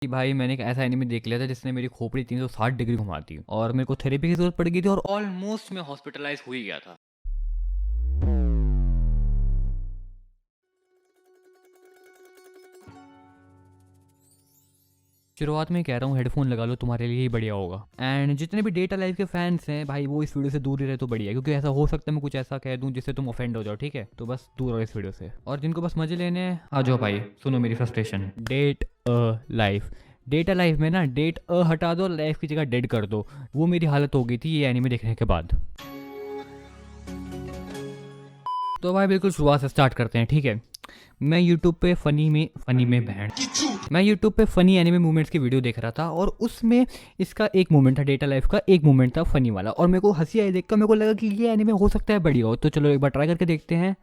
कि भाई मैंने एक ऐसा एनिमे देख लिया था जिसने मेरी खोपड़ी 360 डिग्री घुमा दी और मेरे को थेरेपी की जरूरत पड़ गई थी और ऑलमोस्ट मैं हॉस्पिटलाइज हो ही गया था। शुरुआत में कह रहा हूँ हेडफोन लगा लो, तुम्हारे लिए ही बढ़िया होगा। एंड जितने भी डेटा लाइफ के फैंस हैं भाई, वो इस वीडियो से दूर ही रहे तो बढ़िया, क्योंकि ऐसा हो सकता है मैं कुछ ऐसा कह दूं जिससे तुम ऑफेंड हो जाओ। ठीक है, तो बस दूर रहो इस वीडियो से। और जिनको बस मजे लेने हैं आ जाओ भाई, सुनो मेरी frustration. Date a life, date a life में ना डेट अ हटा दो, लाइफ की जगह डेड कर दो। वो मेरी हालत हो गई थी ये एनीमे देखने के बाद। तो भाई बिल्कुल शुरुआत से स्टार्ट करते हैं, ठीक है। मैं यूट्यूब पे मैं यूट्यूब पे फ़नी एनिमे मूवमेंट्स की वीडियो देख रहा था और उसमें इसका एक मूवमेंट था, डेटा लाइफ का एक मूवमेंट था फ़नी वाला, और मेरे को हंसी आई देखकर। मेरे को लगा कि ये एनिमे हो सकता है बढ़िया हो, तो चलो एक बार ट्राई करके देखते हैं।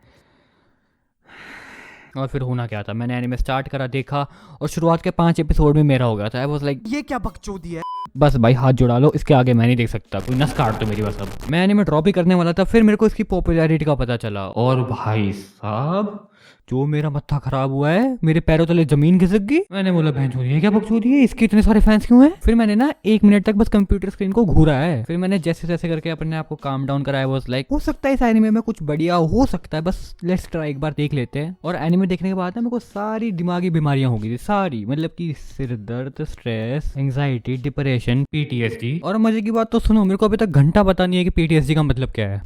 और फिर होना क्या था, मैंने एनिमे स्टार्ट करा, देखा, और शुरुआत के 5 एपिसोड में मेरा हो गया था। आई वाज लाइक ये क्या बकचोदी है। बस भाई हाथ जुड़ा लो, इसके आगे मैं नहीं देख सकता, कोई नस काट दो मेरी बस। अब मैं एनिमे ड्रॉप ही करने वाला था, फिर मेरे को इसकी पॉपुलैरिटी का पता चला, और भाई साहब जो मेरा मत्था खराब हुआ है, मेरे पैरों तले जमीन खिसक गई। मैंने बोला बहन चोरी है क्या, बकचोदी है, इसके इतने सारे फैंस क्यों हैं। फिर मैंने ना 1 मिनट तक बस कंप्यूटर स्क्रीन को घूरा है, फिर मैंने जैसे जैसे करके अपने आप को काम डाउन कराया। वाज लाइक हो सकता है इस एनिमे में कुछ बढ़िया हो सकता है, बस लेट्स ट्राई, एक बार देख लेते हैं। और एनिमे देखने के बाद ना मेरे को सारी दिमागी बीमारियां हो गई थी, सारी, मतलब कि सिर दर्द, स्ट्रेस, एंग्जाइटी, डिप्रेशन, पीटीएसडी। और मजे की बात तो सुनो, मेरे को अभी तक घंटा पता नहीं है कि पीटीएसडी का मतलब क्या है।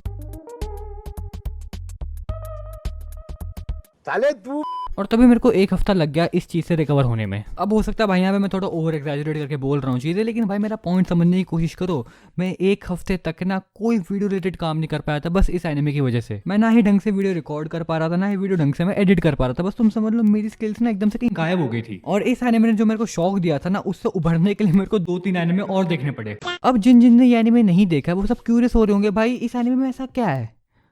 साले तू और तभी मेरे को 1 हफ्ता लग गया इस चीज़ से रिकवर होने में। अब हो सकता है भाई यहाँ पे मैं थोड़ा ओवर एग्जैजरेट करके बोल रहा हूँ चीज़ें, लेकिन भाई मेरा पॉइंट समझने की कोशिश करो। मैं 1 हफ्ते तक ना कोई वीडियो रिलेटेड काम नहीं कर पाया था, बस इस एनिमे की वजह से। मैं ना ही ढंग से वीडियो रिकॉर्ड कर पा रहा था, ना ही वीडियो ढंग से मैं एडिट कर पा रहा था। बस तुम समझ लो मेरी स्किल्स ना एकदम से कहीं गायब हो गई थी। और इस एनिमे ने जो मेरे को शौक दिया था ना, उससे उभरने के लिए मेरे को 2-3 एनिमे और देखने पड़े। अब जिन जिन ने ये एनिमे नहीं देखा वो सब क्यूरियस हो रहे होंगे, भाई इस एनिमे में ऐसा क्या है,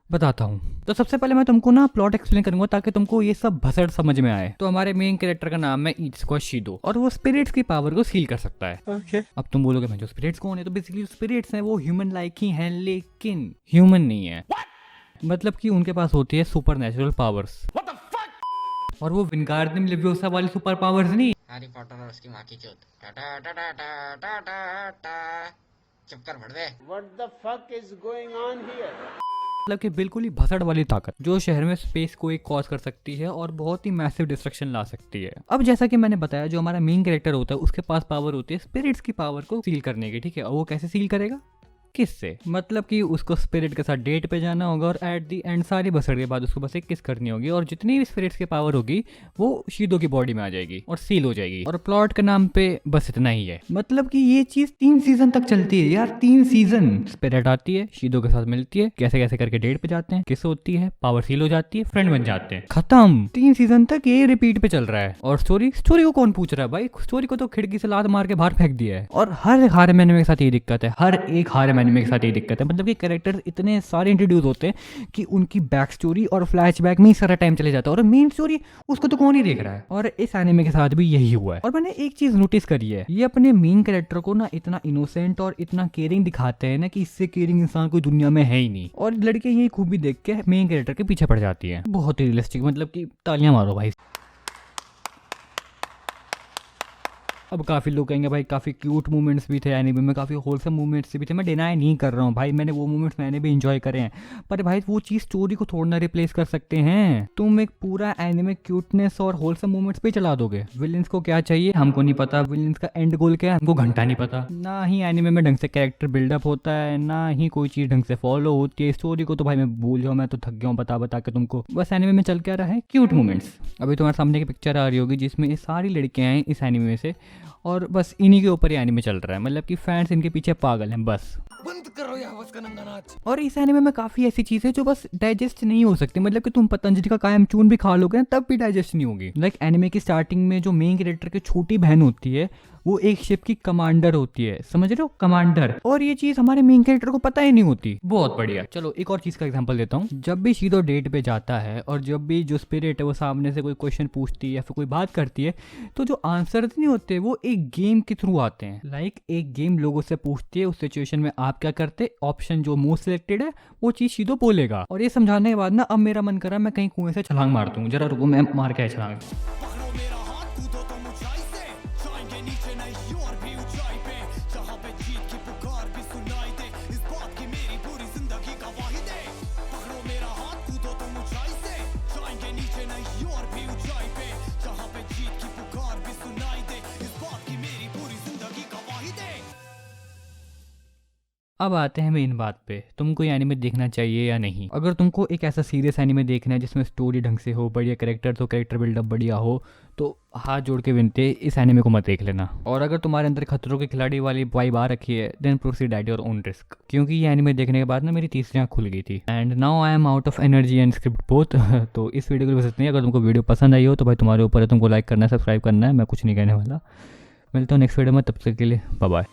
बताता हूँ। तो सबसे पहले मैं तुमको ना प्लॉट एक्सप्लेन करूंगा ताकि तुमको ये सब भसड़ समझ में आए। तो हमारे मेन कैरेक्टर का नाम है इत्सुको शिदो, और वो स्पिरिट्स की पावर को सील कर सकता है। okay. अब तुम बोलोगे मैं जो स्पिरिट्स कौन है, तो बेसिकली स्पिरिट्स हैं वो ह्यूमन लाइक ही हैं, लेकिन ह्यूमन नहीं है। मतलब कि उनके पास होती है सुपर नेचुरल पावर्स। और वो विंगार्डियम लेवियोसा वाली सुपर पावर्स नहीं, हैरी पॉटर और उसकी माँ की चोट। टाटा टाटा टाटा टाटा, चुप कर भड़ दे। What the fuck is going on here? मतलब कि बिल्कुल ही भसड़ वाली ताकत जो शहर में स्पेस को एक कॉज कर सकती है और बहुत ही मैसिव डिस्ट्रक्शन ला सकती है। अब जैसा कि मैंने बताया, जो हमारा मेन कैरेक्टर होता है उसके पास पावर होती है स्पिरिट्स की पावर को सील करने की, ठीक है। और वो कैसे सील करेगा, किससे, मतलब कि उसको स्पिरिट के साथ डेट पे जाना होगा और एट दी एंड सारी बसड़ के बाद उसको बस एक किस करनी होगी, और जितनी भी स्पिरिट्स की पावर होगी वो शीदो की बॉडी में आ जाएगी और सील हो जाएगी। और प्लॉट के नाम पे बस इतना ही है, मतलब कि ये चीज 3 सीजन तक चलती है यार, 3 सीजन। स्पिरिट आती है, शीदो के साथ मिलती है, कैसे कैसे करके डेट पे जाते हैं, किस होती है, पावर सील हो जाती है, फ्रेंड बन जाते हैं, खत्म। 3 सीजन तक ये रिपीट पे चल रहा है। और स्टोरी को कौन पूछ रहा है भाई, स्टोरी को तो खिड़की से लात मार के बाहर फेंक दिया है। और हर हारेम एनिमे के साथ ये दिक्कत है, हर एक हारेम एनिमे के साथ ये दिक्कत है। मतलब कि कैरेक्टर्स इतने सारे इंट्रोड्यूस होते हैं कि उनकी बैक स्टोरी और फ्लैशबैक में ही सारा टाइम चले जाता है, और मेन स्टोरी उसको तो कौन ही देख रहा है। और इस एनिमे के साथ भी यही हुआ है। और मैंने एक चीज नोटिस करी है, ये अपने मेन कैरेक्टर को ना इतना इनोसेंट और इतना केयरिंग दिखाते हैं ना कि इससे केयरिंग इंसान कोई दुनिया में है ही नहीं। और लड़के यही खूबी देख के मेन कैरेक्टर के पीछे पड़ जाती है, बहुत ही रियलिस्टिक, मतलब कि तालियां मारो भाई। अब काफ़ी लोग कहेंगे भाई काफ़ी क्यूट मूवमेंट्स भी थे एनीमे में, काफ़ी होलसम मूवमेंट्स भी थे, मैं डिनाई नहीं कर रहा हूँ भाई, मैंने वो मूवमेंट्स मैंने भी इंजॉय करे हैं। पर भाई वो चीज़ स्टोरी को थोड़ा ना रिप्लेस कर सकते हैं। तुम एक पूरा एनीमे क्यूटनेस और होलसम मूवमेंट्स पे चला दोगे, विलेंस को क्या चाहिए हमको नहीं पता, विलेंस का एंड गोल क्या है हमको घंटा नहीं पता, ना ही एनीमे में ढंग से कैरेक्टर बिल्डअप होता है, ना ही कोई चीज़ ढंग से फॉलो होती है। स्टोरी को तो भाई मैं भूल जाऊँ, मैं तो थक गया हूँ बता बता के तुमको। बस एनीमे में चल क्या रहा है, क्यूट मूवमेंट्स। अभी तुम्हारे सामने की पिक्चर आ रही होगी जिसमें ये सारी लड़कियाँ हैं इस एनीमे से, और बस इन्हीं के ऊपर ये एनीमे चल रहा है, मतलब कि फैंस इनके पीछे पागल हैं बस। बंद करो ये हवस का नंगा नाच। और इस एनीमे में काफ़ी ऐसी चीज़ें जो बस डाइजेस्ट नहीं हो सकती, मतलब कि तुम पतंजलि का कायम चून भी खा लोगे ना तब भी डाइजेस्ट नहीं होगी। लाइक एनीमे की स्टार्टिंग में जो मेन कैरेक्टर की छोटी बहन होती है वो एक शिप की कमांडर होती है, समझ रहे हो, कमांडर। और ये चीज़ हमारे मेन कैरेक्टर को पता ही नहीं होती, बहुत बढ़िया। चलो एक और चीज़ का एग्जांपल देता हूँ। जब भी शीदो डेट पे जाता है और जब भी जो स्पिरिट है वो सामने से कोई क्वेश्चन पूछती है या फिर कोई बात करती है, तो जो आंसर नहीं होते वो एक गेम के थ्रू आते हैं। लाइक एक गेम लोगों से पूछती है उस सिचुएशन में आप क्या करते, ऑप्शन जो मोस्ट सिलेक्टेड है वो चीज़ शीदो बोलेगा। और ये समझाने के बाद ना अब मेरा मन करा मैं कहीं कुएं से छलांग मार दूँ, जरा रुको मैं मार के छलांग। नीचे नहीं और भी ऊंचाई पे, जहाँ पे जीत की पुकार भी सुनाई दे, इस बात की मेरी पूरी जिंदगी गवाही दे। पकड़ो मेरा हाथ, कूदो तुम ऊंचाई से, जाएंगे नीचे नहीं और भी ऊंचाई पे, जहाँ पे जीत की पुकार भी सुनाई दे, इस बात की मेरी पूरी जिंदगी गवाही दे। अब आते हैं मेन बात पे, तुमको ये एनिमे देखना चाहिए या नहीं। अगर तुमको एक ऐसा सीरियस एनिमे देखना है जिसमें स्टोरी ढंग से हो, बढ़िया कैरेक्टर तो कैरेक्टर बिल्डअप बढ़िया हो, तो हाथ जोड़ के विनते इस एनिमे को मत देख लेना। और अगर तुम्हारे अंदर खतरों के खिलाड़ी वाली वाइब आ रखी है, then proceed at your own risk, क्योंकि ये एनिमे देखने के बाद ना मेरी तीसरी आँख खुल गई थी and now I am out of energy and script both. तो इस वीडियो को बस इतना ही। अगर तुमको वीडियो पसंद आई हो तो भाई तुम्हारे ऊपर है, तुमको लाइक करना है, सब्सक्राइब करना है, मैं कुछ नहीं कहने वाला। मिलता हूँ नेक्स्ट वीडियो में, तब तक के लिए बाय बाय।